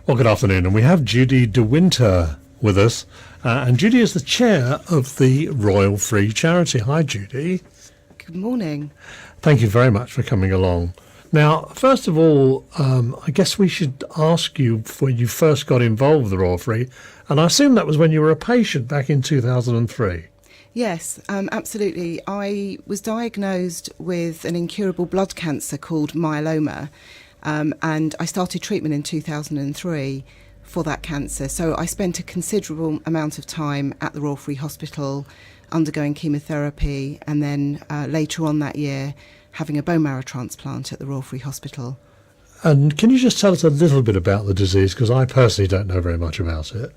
Well, good afternoon, and we have Judy Dewinter with us, and Judy is the chair of the Royal Free Charity. Hi, Judy. Good morning. Thank you very much for coming along. Now, first of all, I guess we should ask you when you first got involved with the Royal Free, and I assume that was when you were a patient back in 2003. Yes, absolutely. I was diagnosed with an incurable blood cancer called myeloma, and I started treatment in 2003 for that cancer. So I spent a considerable amount of time at the Royal Free Hospital undergoing chemotherapy, and then later on that year having a bone marrow transplant at the Royal Free Hospital. And can you just tell us a little bit about the disease, because I personally don't know very much about it.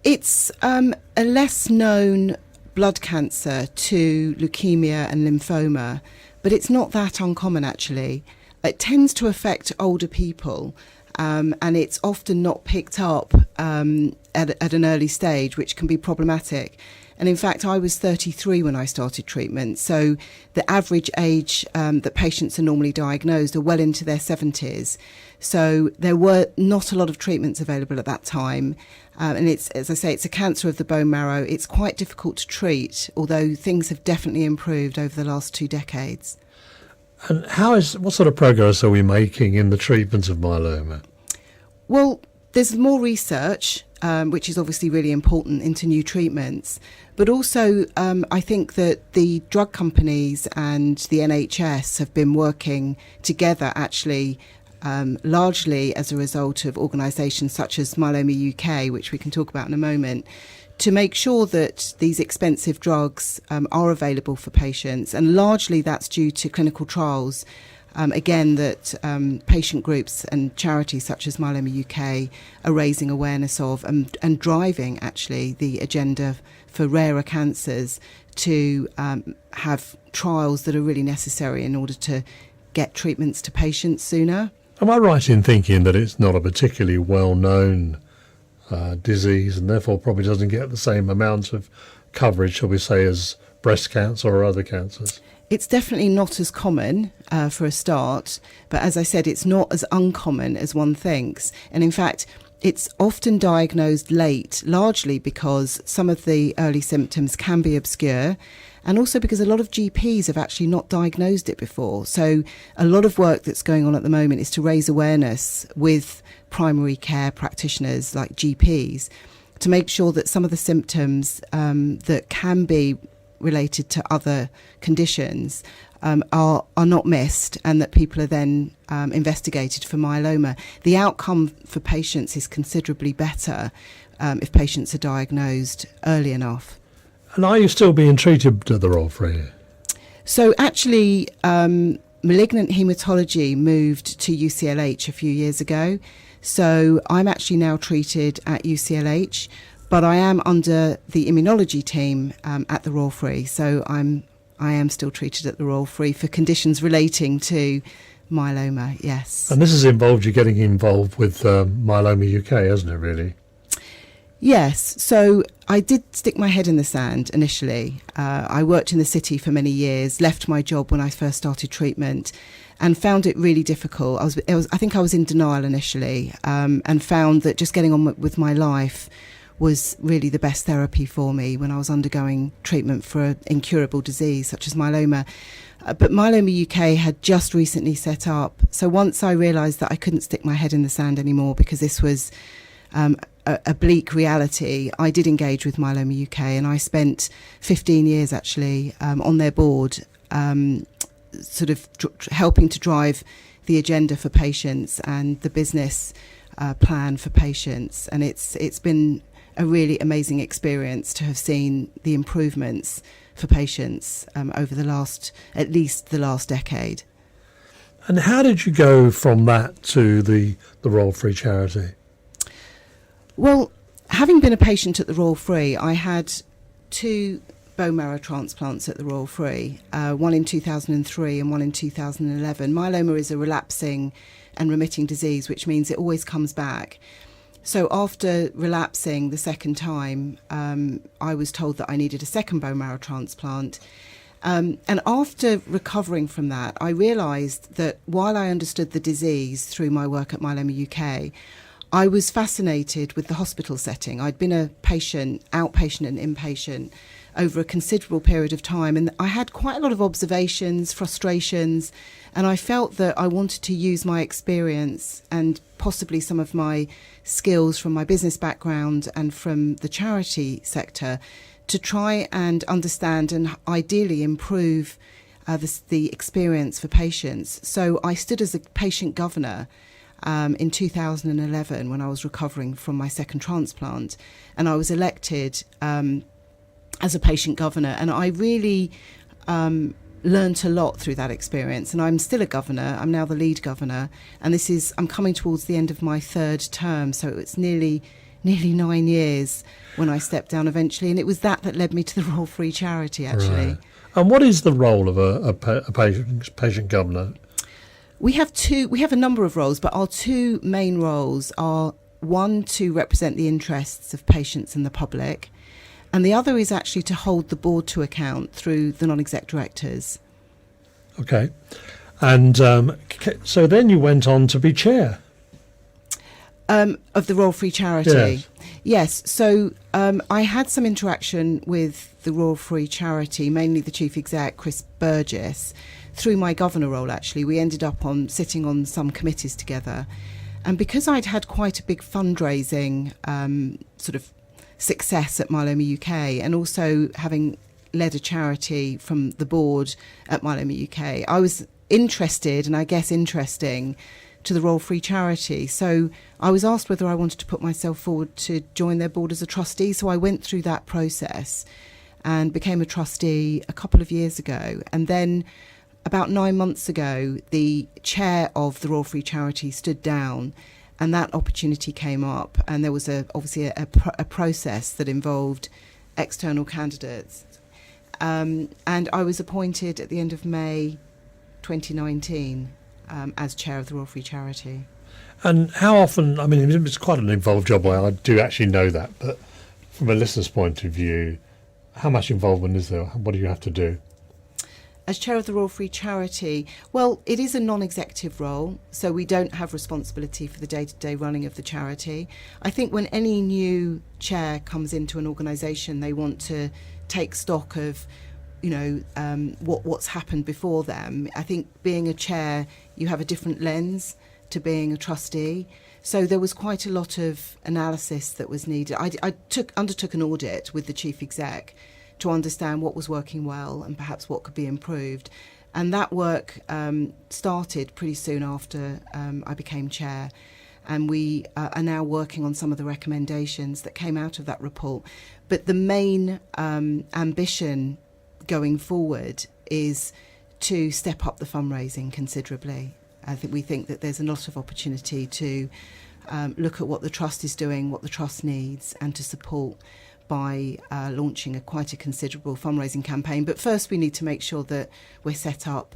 It's a less known blood cancer to leukemia and lymphoma, but it's not that uncommon actually. It tends to affect older people, and it's often not picked up at an early stage, which can be problematic. And in fact, I was 33 when I started treatment, so the average age that patients are normally diagnosed are well into their 70s. So there were not a lot of treatments available at that time. And it's, as I say, it's a cancer of the bone marrow. It's quite difficult to treat, although things have definitely improved over the last 2 decades. And what sort of progress are we making in the treatment of myeloma? Well, there's more research, which is obviously really important, into new treatments. But also, I think that the drug companies and the NHS have been working together, actually, largely as a result of organisations such as Myeloma UK, which we can talk about in a moment, to make sure that these expensive drugs are available for patients. And largely that's due to clinical trials, again, that patient groups and charities such as Myeloma UK are raising awareness of and driving, actually, the agenda for rarer cancers to have trials that are really necessary in order to get treatments to patients sooner. Am I right in thinking that it's not a particularly well-known disease and therefore probably doesn't get the same amount of coverage, shall we say, as breast cancer or other cancers? It's definitely not as common for a start, but as I said, it's not as uncommon as one thinks. And in fact, it's often diagnosed late, largely because some of the early symptoms can be obscure, and also because a lot of GPs have actually not diagnosed it before. So a lot of work that's going on at the moment is to raise awareness with primary care practitioners like GPs to make sure that some of the symptoms that can be related to other conditions are not missed, and that people are then investigated for myeloma. The outcome for patients is considerably better if patients are diagnosed early enough. And are you still being treated at the Royal Free? So actually, malignant haematology moved to UCLH a few years ago. So I'm actually now treated at UCLH, but I am under the immunology team at the Royal Free. So I am still treated at the Royal Free for conditions relating to myeloma, yes. And this has involved you getting involved with Myeloma UK, hasn't it, really? Yes, so I did stick my head in the sand initially. I worked in the city for many years, left my job when I first started treatment, and found it really difficult. I think I was in denial initially, and found that just getting on with my life was really the best therapy for me when I was undergoing treatment for an incurable disease such as myeloma. But Myeloma UK had just recently set up. So once I realised that I couldn't stick my head in the sand anymore because this was a bleak reality, I did engage with Myeloma UK, and I spent 15 years actually on their board, sort of helping to drive the agenda for patients and the business plan for patients. And it's been a really amazing experience to have seen the improvements for patients over at least the last decade. And how did you go from that to the Royal Free Charity? Well, having been a patient at the Royal Free, I had 2 bone marrow transplants at the Royal Free, one in 2003 and one in 2011. Myeloma is a relapsing and remitting disease, which means it always comes back. So after relapsing the second time, I was told that I needed a second bone marrow transplant. And after recovering from that, I realised that while I understood the disease through my work at Myeloma UK, I was fascinated with the hospital setting. I'd been a patient, outpatient and inpatient, over a considerable period of time, and I had quite a lot of observations, frustrations, and I felt that I wanted to use my experience and possibly some of my skills from my business background and from the charity sector to try and understand and ideally improve the experience for patients. So I stood as a patient governor in 2011 when I was recovering from my second transplant, and I was elected as a patient governor, and I really learnt a lot through that experience. And I'm still a governor. I'm now the lead governor, and I'm coming towards the end of my third term, so it's nearly 9 years when I stepped down eventually, and it was that led me to the Royal Free Charity, actually. Right. And what is the role of a patient governor? We have a number of roles, but our two main roles are, one, to represent the interests of patients and the public, and the other is actually to hold the board to account through the non-exec directors. Okay. And so then you went on to be chair. Of the Royal Free Charity. Yes. Yes. So I had some interaction with the Royal Free Charity, mainly the chief exec, Chris Burgess, through my governor role, actually. We ended up sitting on some committees together. And because I'd had quite a big fundraising sort of success at Myeloma UK, and also having led a charity from the board at Myeloma UK, I was interested, and I guess interesting, to the Royal Free Charity. So I was asked whether I wanted to put myself forward to join their board as a trustee. So I went through that process and became a trustee a couple of years ago. And then about 9 months ago, the chair of the Royal Free Charity stood down, and that opportunity came up. And there was obviously a process that involved external candidates. And I was appointed at the end of May 2019 as chair of the Royal Free Charity. And how often, I mean, it's quite an involved job, I do actually know that, but from a listener's point of view, how much involvement is there? What do you have to do? As chair of the Royal Free Charity, well, it is a non-executive role, so we don't have responsibility for the day-to-day running of the charity. I think when any new chair comes into an organisation, they want to take stock of, what's happened before them. I think being a chair, you have a different lens to being a trustee. So there was quite a lot of analysis that was needed. I undertook an audit with the chief exec to understand what was working well and perhaps what could be improved. And that work started pretty soon after I became chair. And we are now working on some of the recommendations that came out of that report. But the main ambition going forward is to step up the fundraising considerably. We think that there's a lot of opportunity to look at what the trust is doing, what the trust needs, and to support by launching quite a considerable fundraising campaign. But first we need to make sure that we're set up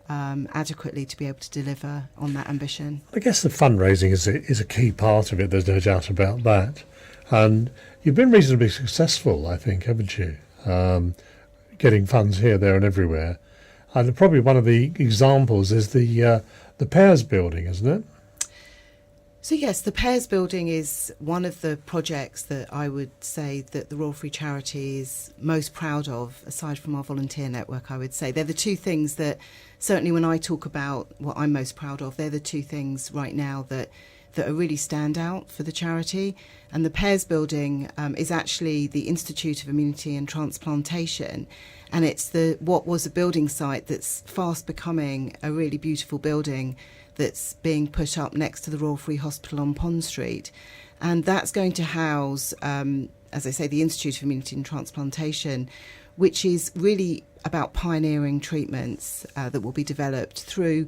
adequately to be able to deliver on that ambition. I guess the fundraising is a key part of it, there's no doubt about that. And you've been reasonably successful, I think, haven't you? Getting funds here, there and everywhere. And probably one of the examples is the Pears building, isn't it? So yes, the Pears building is one of the projects that I would say that the Royal Free Charity is most proud of, aside from our volunteer network, I would say. They're the two things that, certainly when I talk about what I'm most proud of, they're the two things right now that are really stand out for the charity. And the Pears building is actually the Institute of Immunity and Transplantation, and it's what was a building site that's fast becoming a really beautiful building that's being put up next to the Royal Free Hospital on Pond Street. And that's going to house, as I say, the Institute of Immunity and Transplantation, which is really about pioneering treatments that will be developed through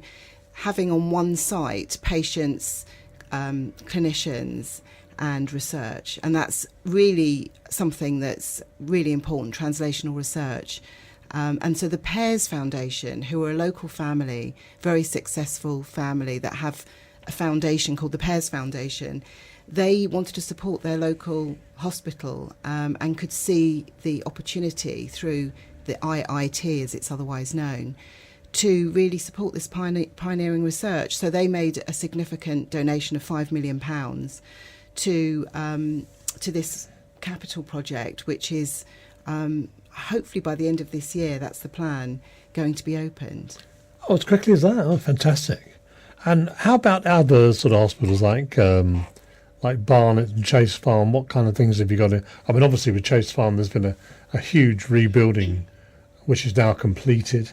having on one site patients, clinicians and research. And that's really something that's really important, translational research. And so the Pears Foundation, who are a local family, very successful family that have a foundation called the Pears Foundation, they wanted to support their local hospital and could see the opportunity through the IIT, as it's otherwise known, to really support this pioneering research. So they made a significant donation of £5 million to this capital project, which is hopefully by the end of this year, that's the plan, going to be opened. Oh, as quickly as that? Oh, fantastic. And how about other sort of hospitals like Barnet and Chase Farm? What kind of things have you got in? I mean, obviously with Chase Farm, there's been a huge rebuilding, which is now completed.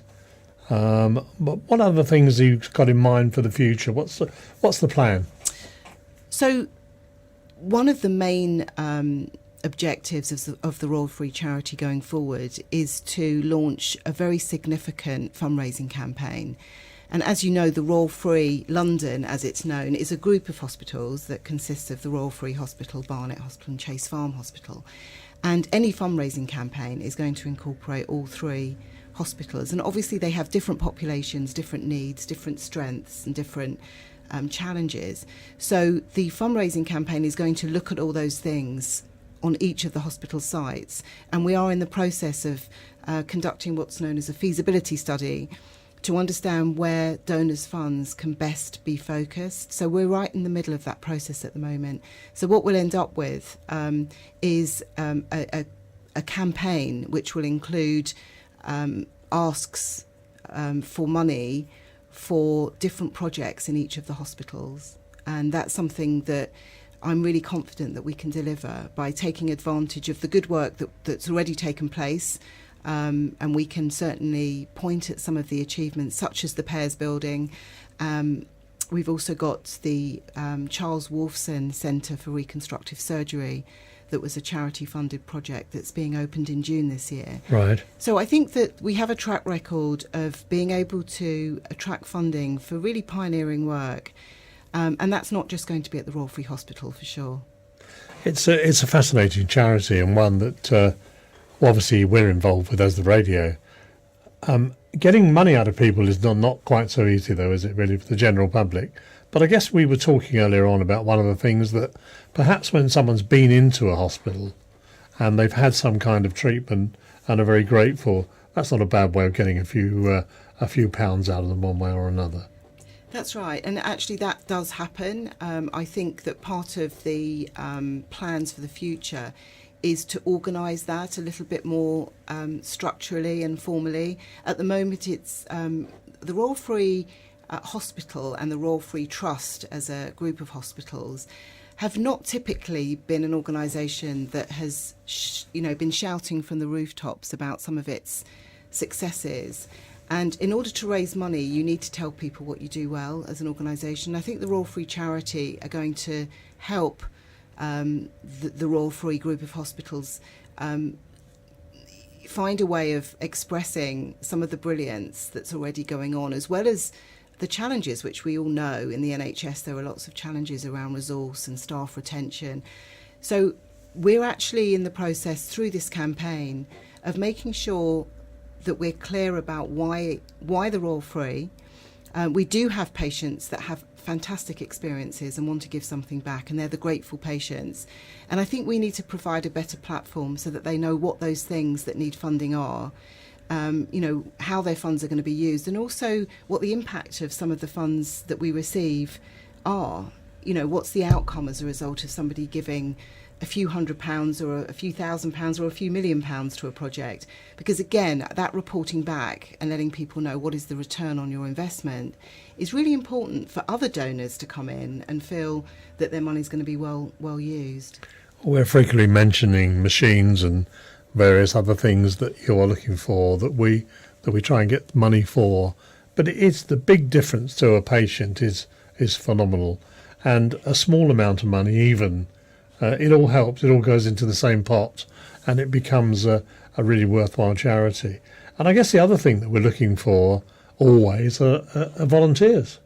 But what other things have you got in mind for the future? What's the plan? So one of the main objectives of the Royal Free Charity going forward is to launch a very significant fundraising campaign. And as you know, the Royal Free London, as it's known, is a group of hospitals that consists of the Royal Free Hospital, Barnet Hospital and Chase Farm Hospital. And any fundraising campaign is going to incorporate all three hospitals. And obviously they have different populations, different needs, different strengths and different challenges. So the fundraising campaign is going to look at all those things on each of the hospital sites. And we are in the process of conducting what's known as a feasibility study to understand where donors' funds can best be focused. So we're right in the middle of that process at the moment. So what we'll end up with is a campaign which will include asks for money for different projects in each of the hospitals. And that's something that I'm really confident that we can deliver by taking advantage of the good work that's already taken place. And we can certainly point at some of the achievements, such as the Pears Building. We've also got the Charles Wolfson Centre for Reconstructive Surgery, that was a charity-funded project that's being opened in June this year. Right. So I think that we have a track record of being able to attract funding for really pioneering work. And that's not just going to be at the Royal Free Hospital, for sure. It's a fascinating charity, and one that obviously we're involved with as the radio. Getting money out of people is not quite so easy, though, is it, really, for the general public? But I guess we were talking earlier on about one of the things that perhaps when someone's been into a hospital and they've had some kind of treatment and are very grateful, that's not a bad way of getting a few pounds out of them one way or another. That's right, and actually that does happen. I think that part of the plans for the future is to organise that a little bit more structurally and formally. At the moment, it's the Royal Free Hospital and the Royal Free Trust as a group of hospitals have not typically been an organisation that has been shouting from the rooftops about some of its successes. And in order to raise money, you need to tell people what you do well as an organisation. I think the Royal Free Charity are going to help the Royal Free group of hospitals find a way of expressing some of the brilliance that's already going on, as well as the challenges, which we all know in the NHS. There are lots of challenges around resource and staff retention. So we're actually in the process through this campaign of making sure that we're clear about why the Royal Free. We do have patients that have fantastic experiences and want to give something back, and they're the grateful patients. And I think we need to provide a better platform so that they know what those things that need funding are, how their funds are going to be used, and also what the impact of some of the funds that we receive are. What's the outcome as a result of somebody giving a few £100 or a few £1,000 or a few £1 million to a project? Because again, that reporting back and letting people know what is the return on your investment is really important for other donors to come in and feel that their money is going to be well used. We're frequently mentioning machines and various other things that you're looking for that we try and get money for, but it's the big difference to a patient is phenomenal, and a small amount of money even. It all helps, it all goes into the same pot, and it becomes a really worthwhile charity. And I guess the other thing that we're looking for always are volunteers.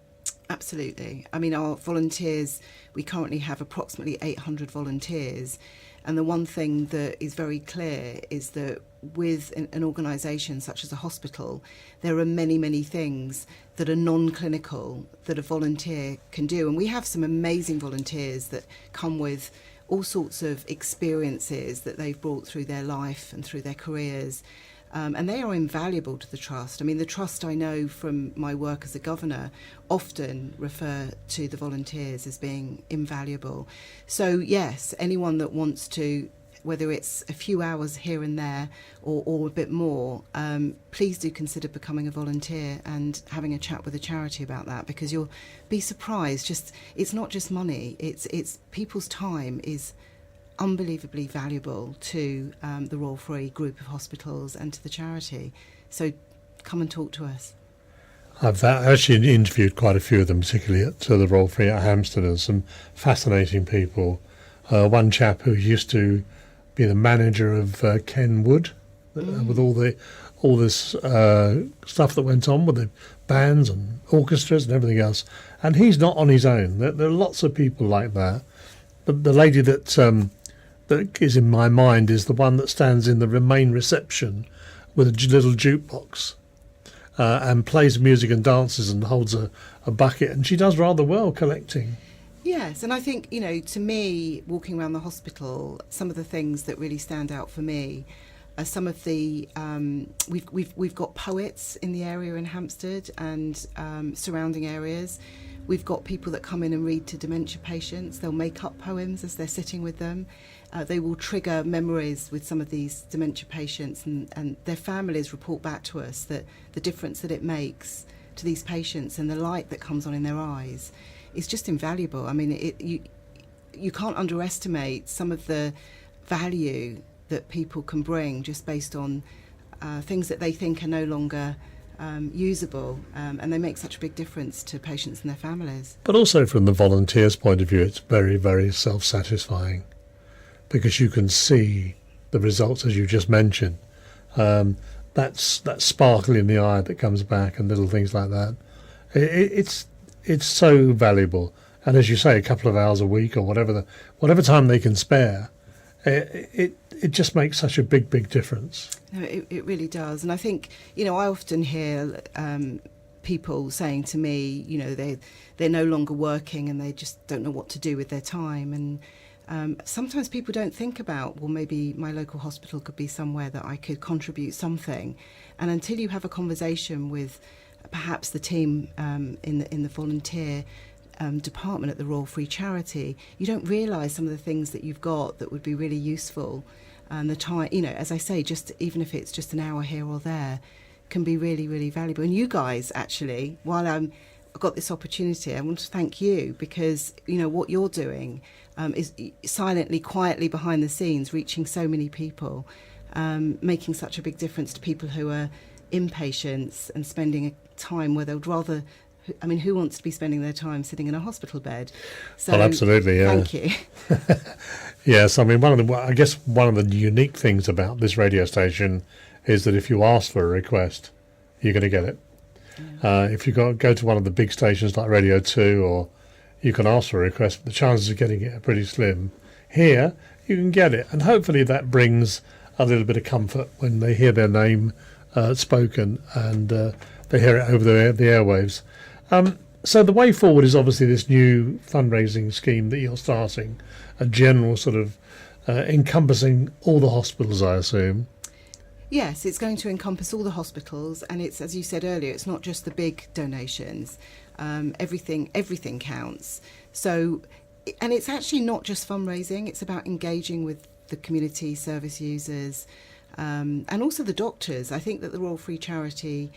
Absolutely. I mean, our volunteers, we currently have approximately 800 volunteers. And the one thing that is very clear is that with an organisation such as a hospital, there are many, many things that are non-clinical that a volunteer can do. And we have some amazing volunteers that come with all sorts of experiences that they've brought through their life and through their careers. And they are invaluable to the trust. I mean, the trust, I know from my work as a governor, often refer to the volunteers as being invaluable. So yes, anyone that wants to, whether it's a few hours here and there or a bit more, please do consider becoming a volunteer and having a chat with a charity about that, because you'll be surprised. It's not just money, it's people's time is unbelievably valuable to the Royal Free group of hospitals and to the charity. So come and talk to us. I've actually interviewed quite a few of them, particularly at the Royal Free at Hampstead, and some fascinating people. One chap who used to be the manager of Ken Wood, with all this stuff that went on with the bands and orchestras and everything else, and he's not on his own. There are lots of people like that. But the lady that is in my mind is the one that stands in the main reception with a little jukebox and plays music and dances and holds a bucket, and she does rather well collecting. Yes, and I think, to me, walking around the hospital, some of the things that really stand out for me are some of the we've got poets in the area in Hampstead and surrounding areas. We've got people that come in and read to dementia patients. They'll make up poems as they're sitting with them. They will trigger memories with some of these dementia patients, and their families report back to us that the difference that it makes to these patients and the light that comes on in their eyes is just invaluable. I mean, you can't underestimate some of the value that people can bring just based on things that they think are no longer usable, and they make such a big difference to patients and their families. But also from the volunteers' point of view, it's very, very self-satisfying, because you can see the results, as you just mentioned. That sparkle in the eye that comes back and little things like that. It's so valuable. And as you say, a couple of hours a week or whatever time they can spare, it just makes such a big difference. No, it really does. And I think, I often hear people saying to me, they're no longer working and they just don't know what to do with their time. And sometimes people don't think about, well, maybe my local hospital could be somewhere that I could contribute something. And until you have a conversation with perhaps the team in the volunteer department at the Royal Free Charity, you don't realise some of the things that you've got that would be really useful. And the time, as I say, just even if it's just an hour here or there, can be really, really valuable. And you guys, actually, while I've got this opportunity, I want to thank you, because what you're doing is silently, quietly behind the scenes, reaching so many people, making such a big difference to people who are inpatients and spending a time where they would rather. I mean, who wants to be spending their time sitting in a hospital bed? So, well, absolutely, yeah. Thank you. Yes, I mean, one of the unique things about this radio station is that if you ask for a request, you're going to get it. Yeah. If you go to one of the big stations like Radio 2, or you can ask for a request, but the chances of getting it are pretty slim. Here, you can get it, and hopefully that brings a little bit of comfort when they hear their name spoken and they hear it over the airwaves. So the way forward is obviously this new fundraising scheme that you're starting, a general sort of encompassing all the hospitals, I assume. Yes, it's going to encompass all the hospitals, and it's, as you said earlier, it's not just the big donations. Everything counts. So, and it's actually not just fundraising, it's about engaging with the community service users and also the doctors. I think that the Royal Free Charity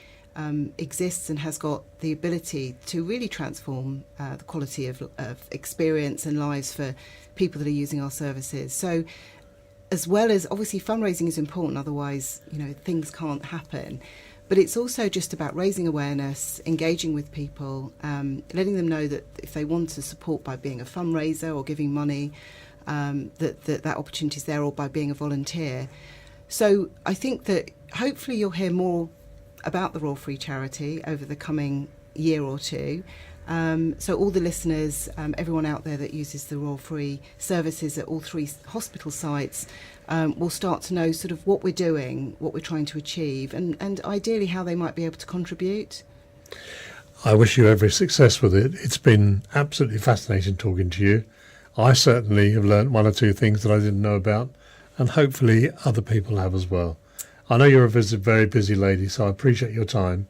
exists and has got the ability to really transform the quality of experience and lives for people that are using our services. So, as well as obviously fundraising is important, otherwise things can't happen. But it's also just about raising awareness, engaging with people, letting them know that if they want to support by being a fundraiser or giving money, that opportunity is there, or by being a volunteer. So I think that hopefully you'll hear more about the Royal Free Charity over the coming year or two. So all the listeners, everyone out there that uses the Royal Free services at all three hospital sites will start to know sort of what we're doing, what we're trying to achieve, and ideally how they might be able to contribute. I wish you every success with it. It's been absolutely fascinating talking to you. I certainly have learnt one or two things that I didn't know about, and hopefully other people have as well. I know you're a very busy lady, so I appreciate your time.